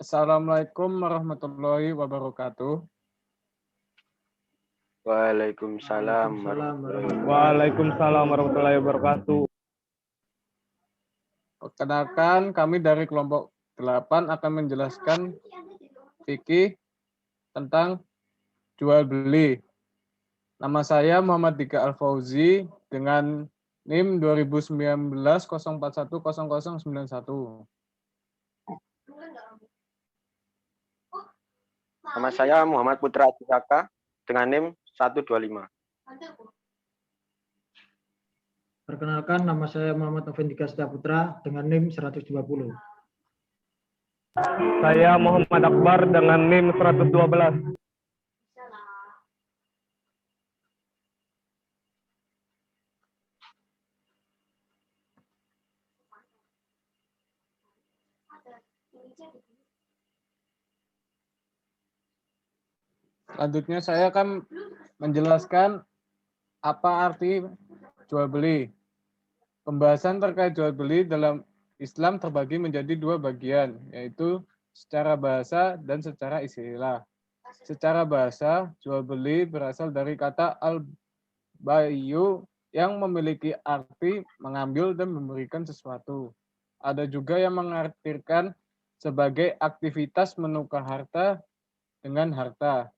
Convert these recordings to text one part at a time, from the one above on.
Assalamualaikum warahmatullahi wabarakatuh. Waalaikumsalam Waalaikumsalam warahmatullahi wabarakatuh. Waalaikumsalam warahmatullahi wabarakatuh. Perkenalkan, kami dari kelompok 8 akan menjelaskan fikih tentang jual beli. Nama saya Muhammad Dika Al-Fauzi dengan NIM 2019 0410091. Nama saya Muhammad Putra Atisaka dengan NIM 125. Perkenalkan, nama saya Muhammad Novendika Putra dengan NIM 120. Saya Muhammad Akbar dengan NIM 112. Selanjutnya saya akan menjelaskan apa arti jual beli. Pembahasan terkait jual beli dalam Islam terbagi menjadi dua bagian, yaitu secara bahasa dan secara istilah. Secara bahasa, jual beli berasal dari kata al-bayu yang memiliki arti mengambil dan memberikan sesuatu. Ada juga yang mengartikan sebagai aktivitas menukar harta dengan harta.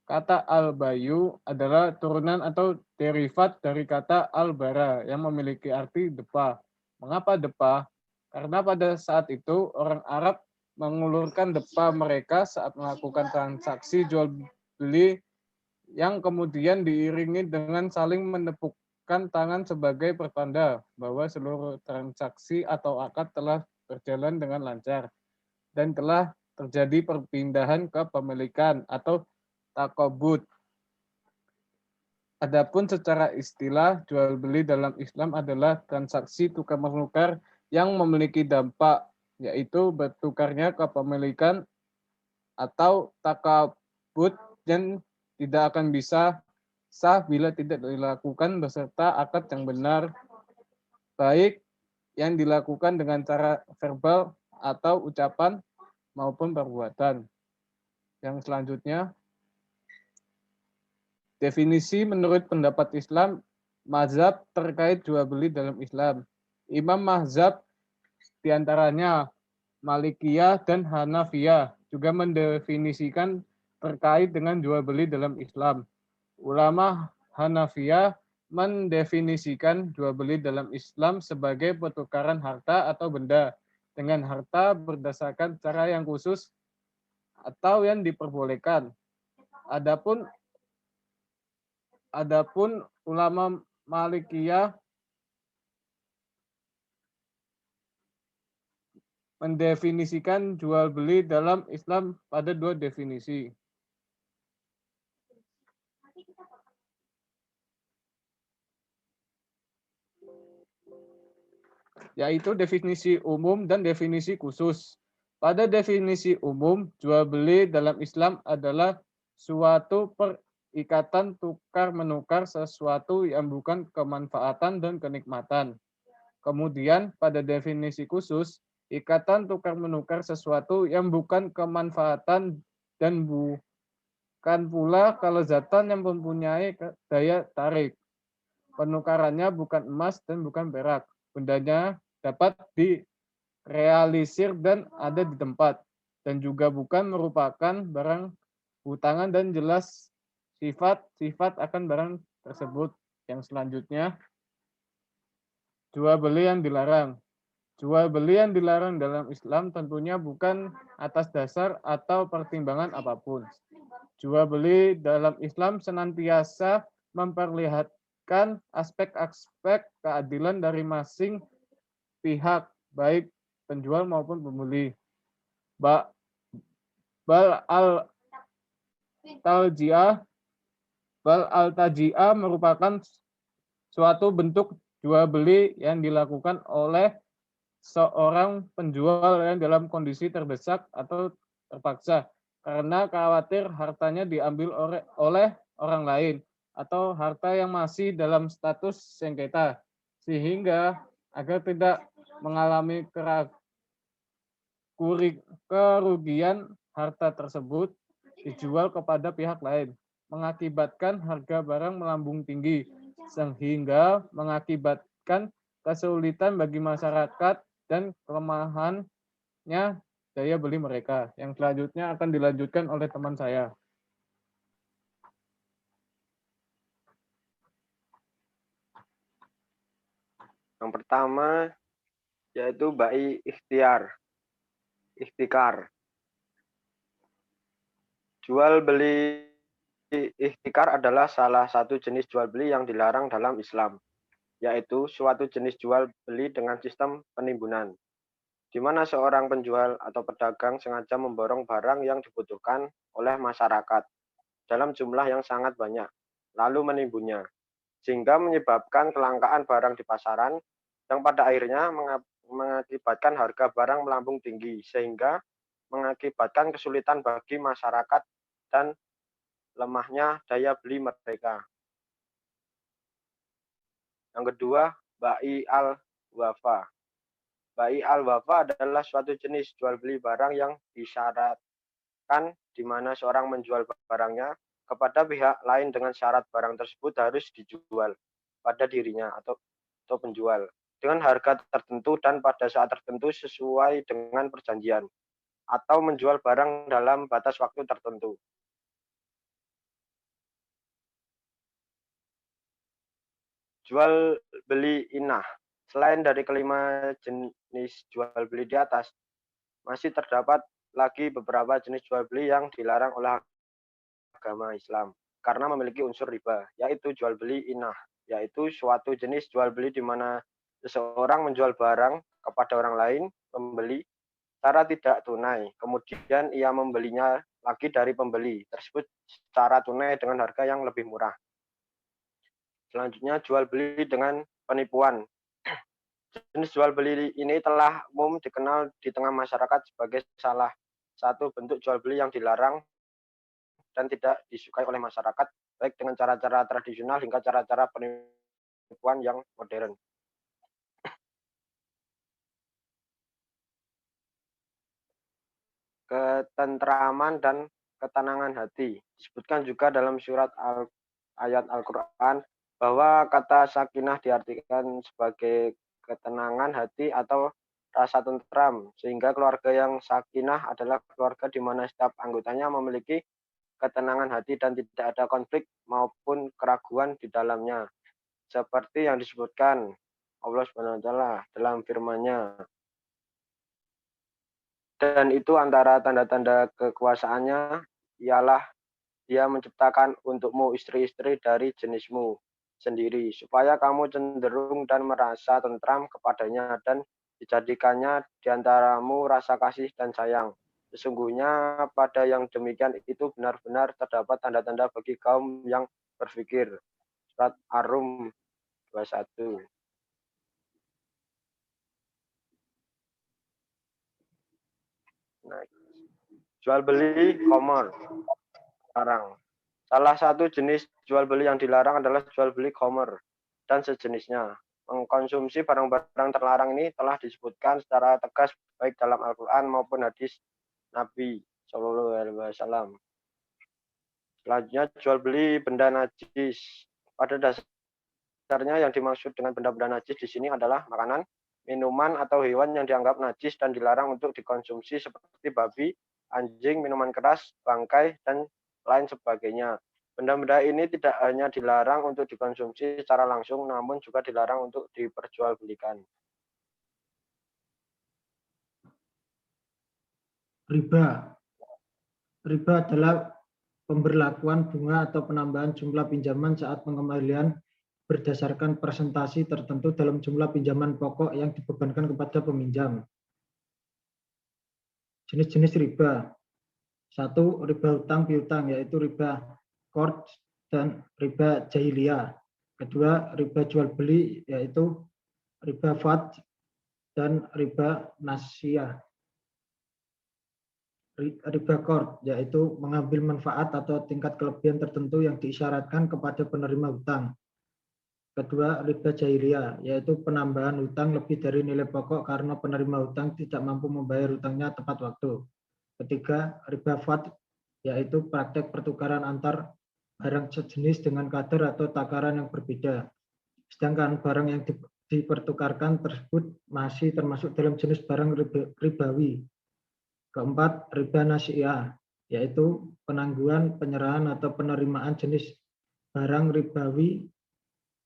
Kata al-bayu adalah turunan atau derivat dari kata al-bara yang memiliki arti depa. Mengapa depa? Karena pada saat itu orang Arab mengulurkan depa mereka saat melakukan transaksi jual beli yang kemudian diiringi dengan saling menepukkan tangan sebagai pertanda bahwa seluruh transaksi atau akad telah berjalan dengan lancar dan telah terjadi perpindahan kepemilikan atau takobut. Adapun secara istilah, jual beli dalam Islam adalah transaksi tukar menukar yang memiliki dampak, yaitu bertukarnya kepemilikan atau takabut yang tidak akan bisa sah bila tidak dilakukan beserta akad yang benar, baik yang dilakukan dengan cara verbal atau ucapan maupun perbuatan. Yang selanjutnya, definisi menurut pendapat Islam, mazhab terkait jual beli dalam Islam. Imam mazhab diantaranya Malikiyah dan Hanafiyah juga mendefinisikan terkait dengan jual beli dalam Islam. Ulama Hanafiyah mendefinisikan jual beli dalam Islam sebagai pertukaran harta atau benda dengan harta berdasarkan cara yang khusus atau yang diperbolehkan. Adapun ulama Malikiyah mendefinisikan jual beli dalam Islam pada dua definisi. Yaitu definisi umum dan definisi khusus. Pada definisi umum, jual beli dalam Islam adalah suatu perikatan tukar-menukar sesuatu yang bukan kemanfaatan dan kenikmatan. Kemudian pada definisi khusus, ikatan tukar-menukar sesuatu yang bukan kemanfaatan dan bukan pula kelezatan yang mempunyai daya tarik. Penukarannya bukan emas dan bukan perak. Bendanya dapat direalisir dan ada di tempat, dan juga bukan merupakan barang hutangan dan jelas sifat-sifat akan barang tersebut. Yang selanjutnya, jual beli yang dilarang. Jual beli yang dilarang dalam Islam tentunya bukan atas dasar atau pertimbangan apapun. Jual beli dalam Islam senantiasa memperlihatkan aspek-aspek keadilan dari masing pihak, baik penjual maupun pembeli. Bal al-taji'ah merupakan suatu bentuk jual beli yang dilakukan oleh seorang penjual yang dalam kondisi terdesak atau terpaksa karena khawatir hartanya diambil oleh orang lain atau harta yang masih dalam status sengketa, sehingga agar tidak mengalami kerugian harta tersebut dijual kepada pihak lain, mengakibatkan harga barang melambung tinggi, sehingga mengakibatkan kesulitan bagi masyarakat dan kelemahannya daya beli mereka. Yang selanjutnya akan dilanjutkan oleh teman saya. Yang pertama yaitu bai ikhtikar. Jual beli ikhtikar adalah salah satu jenis jual beli yang dilarang dalam Islam, yaitu suatu jenis jual beli dengan sistem penimbunan, di mana seorang penjual atau pedagang sengaja memborong barang yang dibutuhkan oleh masyarakat dalam jumlah yang sangat banyak, lalu menimbunnya, sehingga menyebabkan kelangkaan barang di pasaran yang pada akhirnya mengakibatkan harga barang melambung tinggi, sehingga mengakibatkan kesulitan bagi masyarakat dan lemahnya daya beli mereka. Yang kedua, bai al-wafa. Bai al-wafa adalah suatu jenis jual beli barang yang disyaratkan di mana seorang menjual barangnya kepada pihak lain dengan syarat barang tersebut harus dijual pada dirinya atau penjual dengan harga tertentu dan pada saat tertentu sesuai dengan perjanjian, atau menjual barang dalam batas waktu tertentu. Jual beli inah. Selain dari kelima jenis jual beli di atas, masih terdapat lagi beberapa jenis jual beli yang dilarang oleh agama Islam karena memiliki unsur riba, yaitu jual beli inah, yaitu suatu jenis jual beli di mana seseorang menjual barang kepada orang lain, pembeli, secara tidak tunai. Kemudian ia membelinya lagi dari pembeli tersebut secara tunai dengan harga yang lebih murah. Selanjutnya, jual beli dengan penipuan. Jenis jual beli ini telah umum dikenal di tengah masyarakat sebagai salah satu bentuk jual beli yang dilarang dan tidak disukai oleh masyarakat, baik dengan cara-cara tradisional hingga cara-cara penipuan yang modern. Ketentraman dan ketenangan hati. Disebutkan juga dalam surat ayat Al-Quran bahwa kata sakinah diartikan sebagai ketenangan hati atau rasa tentram, sehingga keluarga yang sakinah adalah keluarga di mana setiap anggotanya memiliki ketenangan hati dan tidak ada konflik maupun keraguan di dalamnya, seperti yang disebutkan Allah SWT dalam firman-Nya. Dan itu antara tanda-tanda kekuasaannya ialah Dia menciptakan untukmu istri-istri dari jenismu sendiri, supaya kamu cenderung dan merasa tentram kepadanya dan dijadikannya di antaramu rasa kasih dan sayang. Sesungguhnya pada yang demikian itu benar-benar terdapat tanda-tanda bagi kaum yang berpikir. Surat Ar-Rum 21. Nah, jual beli khamar. Larang. Salah satu jenis jual beli yang dilarang adalah jual beli khamar dan sejenisnya. Mengkonsumsi barang-barang terlarang ini telah disebutkan secara tegas baik dalam Al-Quran maupun hadis Nabi Shallallahu Alaihi Wasallam. Selanjutnya, jual beli benda najis. Pada dasarnya yang dimaksud dengan benda-benda najis di sini adalah makanan, minuman atau hewan yang dianggap najis dan dilarang untuk dikonsumsi seperti babi, anjing, minuman keras, bangkai, dan lain sebagainya. Benda-benda ini tidak hanya dilarang untuk dikonsumsi secara langsung, namun juga dilarang untuk diperjualbelikan. Riba. Riba adalah pemberlakuan bunga atau penambahan jumlah pinjaman saat pengembalian berdasarkan persentase tertentu dalam jumlah pinjaman pokok yang dibebankan kepada peminjam. Jenis-jenis riba. 1. Riba hutang piutang, yaitu riba qard dan riba jahiliyah. 2. Riba jual beli, yaitu riba fad dan riba nasiyah. Riba qard, yaitu mengambil manfaat atau tingkat kelebihan tertentu yang diisyaratkan kepada penerima hutang. Kedua, riba jahiliyah, yaitu penambahan hutang lebih dari nilai pokok karena penerima hutang tidak mampu membayar hutangnya tepat waktu. Ketiga, riba fad, yaitu praktek pertukaran antar barang sejenis dengan kadar atau takaran yang berbeda. Sedangkan barang yang dipertukarkan tersebut masih termasuk dalam jenis barang ribawi. Keempat, riba nasi'ah, yaitu penangguhan, penyerahan, atau penerimaan jenis barang ribawi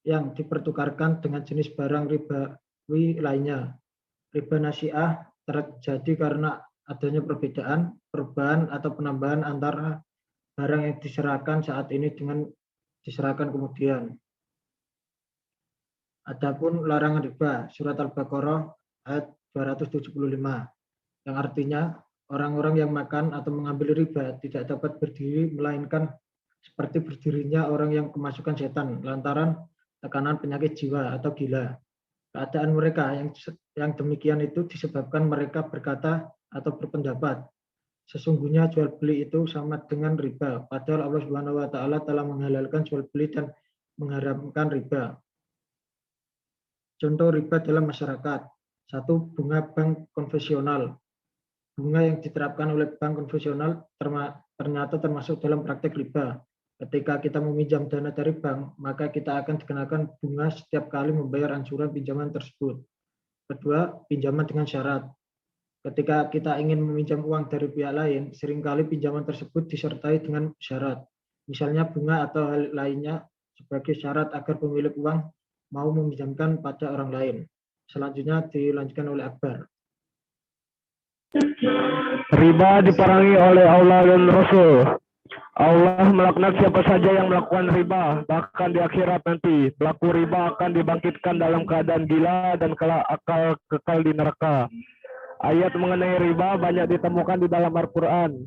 yang dipertukarkan dengan jenis barang ribawi lainnya. Riba nasi'ah terjadi karena adanya perbedaan, perubahan, atau penambahan antara barang yang diserahkan saat ini dengan diserahkan kemudian. Adapun larangan riba, surat Al-Baqarah ayat 275, yang artinya orang-orang yang makan atau mengambil riba tidak dapat berdiri melainkan seperti berdirinya orang yang kemasukan setan lantaran tekanan penyakit jiwa atau gila. Keadaan mereka yang demikian itu disebabkan mereka berkata atau berpendapat, sesungguhnya jual beli itu sama dengan riba, padahal Allah Subhanahu wa taala telah menghalalkan jual beli dan mengharamkan riba. Contoh riba dalam masyarakat. 1. Bunga bank konvensional. Bunga yang diterapkan oleh bank konvensional ternyata termasuk dalam praktek riba. Ketika kita meminjam dana dari bank, maka kita akan dikenakan bunga setiap kali membayar angsuran pinjaman tersebut. Kedua, pinjaman dengan syarat. Ketika kita ingin meminjam uang dari pihak lain, seringkali pinjaman tersebut disertai dengan syarat. Misalnya bunga atau hal lainnya sebagai syarat agar pemilik uang mau meminjamkan pada orang lain. Selanjutnya dilanjutkan oleh Akbar. Riba diperangi oleh Allah dan Rasul. Allah melaknat siapa saja yang melakukan riba, bahkan di akhirat nanti. Pelaku riba akan dibangkitkan dalam keadaan gila dan akal kekal di neraka. Ayat mengenai riba banyak ditemukan di dalam Al-Quran.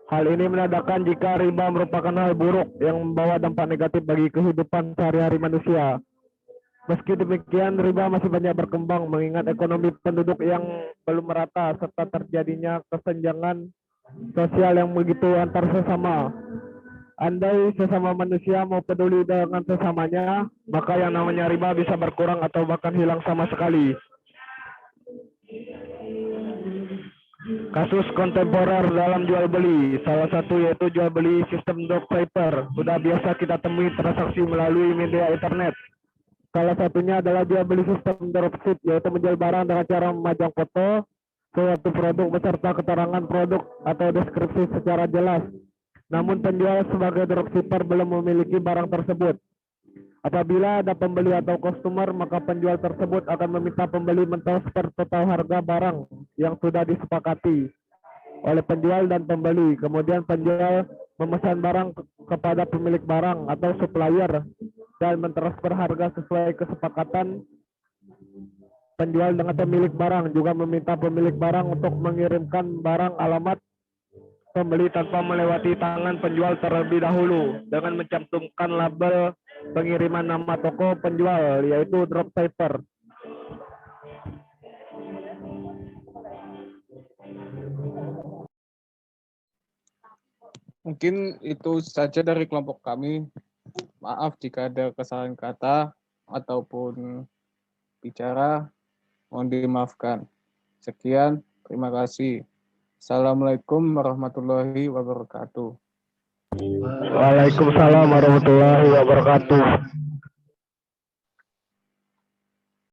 Hal ini menandakan jika riba merupakan hal buruk yang membawa dampak negatif bagi kehidupan sehari-hari manusia. Meski demikian, riba masih banyak berkembang mengingat ekonomi penduduk yang belum merata serta terjadinya kesenjangan sosial yang begitu antar sesama. Andai sesama manusia mau peduli dengan sesamanya, maka yang namanya riba bisa berkurang atau bahkan hilang sama sekali. Kasus kontemporer dalam jual beli, salah satu yaitu jual beli sistem dropshipper. Sudah biasa kita temui transaksi melalui media internet. Salah satunya adalah jual beli sistem dropship, yaitu menjual barang dengan cara memajang foto suatu produk beserta keterangan produk atau deskripsi secara jelas. Namun penjual sebagai dropshipper belum memiliki barang tersebut. Apabila ada pembeli atau customer, maka penjual tersebut akan meminta pembeli mentransfer total harga barang yang sudah disepakati oleh penjual dan pembeli. Kemudian penjual memesan barang kepada pemilik barang atau supplier dan mentransfer harga sesuai kesepakatan penjual dengan pemilik barang. Juga meminta pemilik barang untuk mengirimkan barang alamat pembeli tanpa melewati tangan penjual terlebih dahulu dengan mencantumkan label pengiriman nama toko penjual, yaitu dropshipper. Mungkin itu saja dari kelompok kami. Maaf jika ada kesalahan kata ataupun bicara, mohon dimaafkan. Sekian, terima kasih. Assalamualaikum warahmatullahi wabarakatuh. Waalaikumsalam warahmatullahi wabarakatuh.